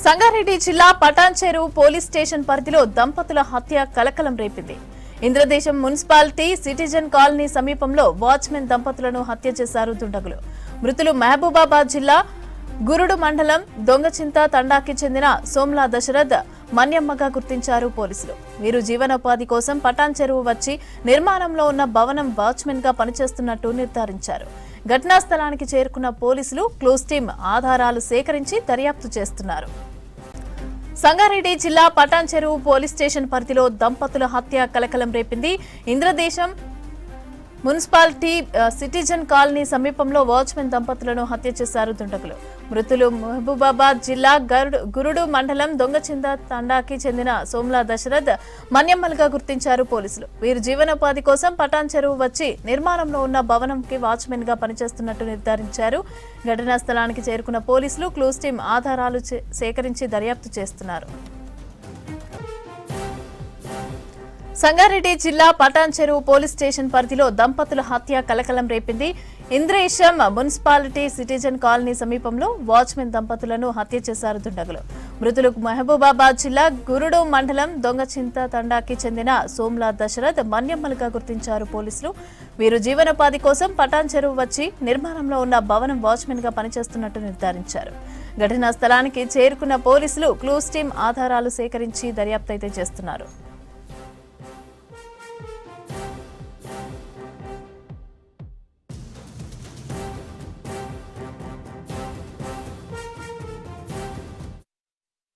సంగారెడ్డి జిల్లా Patancheru police station పరిధిలో దంపతుల హత్య కలకలం రేపింది. ఇంద్రదేశం మున్సిపాలిటీ సిటిజన్ కాలనీ సమీపంలో వాచ్మెన్ దంపతులను హత్య చేశారు దుండగులు. మృతులు మహబూబాబాద్ జిల్లా గురుడు మండలం దొంగచింత తండాకి చెందిన సోమ్లా దశరథ్ మన్యమ్మగా గుర్తించారు పోలీసులు. వీరు జీవనోపాధి కోసం పటాన్చెరువు వచ్చి నిర్మాణంలో ఉన్న భవనం వాచ్మెన్ గా పనిచేస్తున్నట్టు నిర్ధారించారు. ఘటనా స్థలానికి చేరుకున్న పోలీసులు క్లూస్ టీమ్ ఆధారాలు సేకరించి దర్యాప్తు చేస్తున్నారు. సంగారెడ్డి జిల్లా పటాన్చెరువు పోలీస్ స్టేషన్ పరిధిలో దంపతుల హత్య కలకలం రేపింది. ఇంద్రదేశం మున్సిపాలిటీ సిటిజన్ కాలనీ సమీపంలో వాచ్మెన్ దంపతులను హత్య చేశారు దుండగులు. మృతులు మహబూబాబాద్ జిల్లా గురుడు మండలం దొంగచింద తండాకి చెందిన సోమ్లా దశరథ్ మన్యమ్మలుగా గుర్తించారు పోలీసులు. వీరు జీవనోపాధి కోసం పటాన్చెరువు వచ్చి నిర్మాణంలో ఉన్న భవనంకి వాచ్మెన్ గా పనిచేస్తున్నట్టు నిర్ధారించారు. ఘటనా స్థలానికి చేరుకున్న పోలీసులు క్లూస్ టీమ్ ఆధారాలు సేకరించి దర్యాప్తు చేస్తున్నారు. సంగారెడ్డి జిల్లా పటాన్చెరువు పోలీస్ స్టేషన్ పరిధిలో దంపతుల హత్య కలకలం రేపింది. ఇంద్రేశం మున్సిపాలిటీ సిటిజన్ కాలనీ సమీపంలో వాచ్మెన్ దంపతులను హత్య చేశారు దుండగులు. మృతులు మహబూబాబాద్ జిల్లా గురుడు మండలం దొంగచింత తండాకి చెందిన సోమ్లా దశరథ్ మన్యమ్మలుగా గుర్తించారు పోలీసులు. వీరు జీవనోపాధి కోసం పటాన్చెరువు వచ్చి నిర్మాణంలో ఉన్న భవనం వాచ్మెన్ గా పనిచేస్తున్నట్టు నిర్ధారించారు. ఘటనా స్థలానికి చేరుకున్న పోలీసులు క్లూస్ టీమ్ ఆధారాలు సేకరించి దర్యాప్తు అయితే చేస్తున్నారు.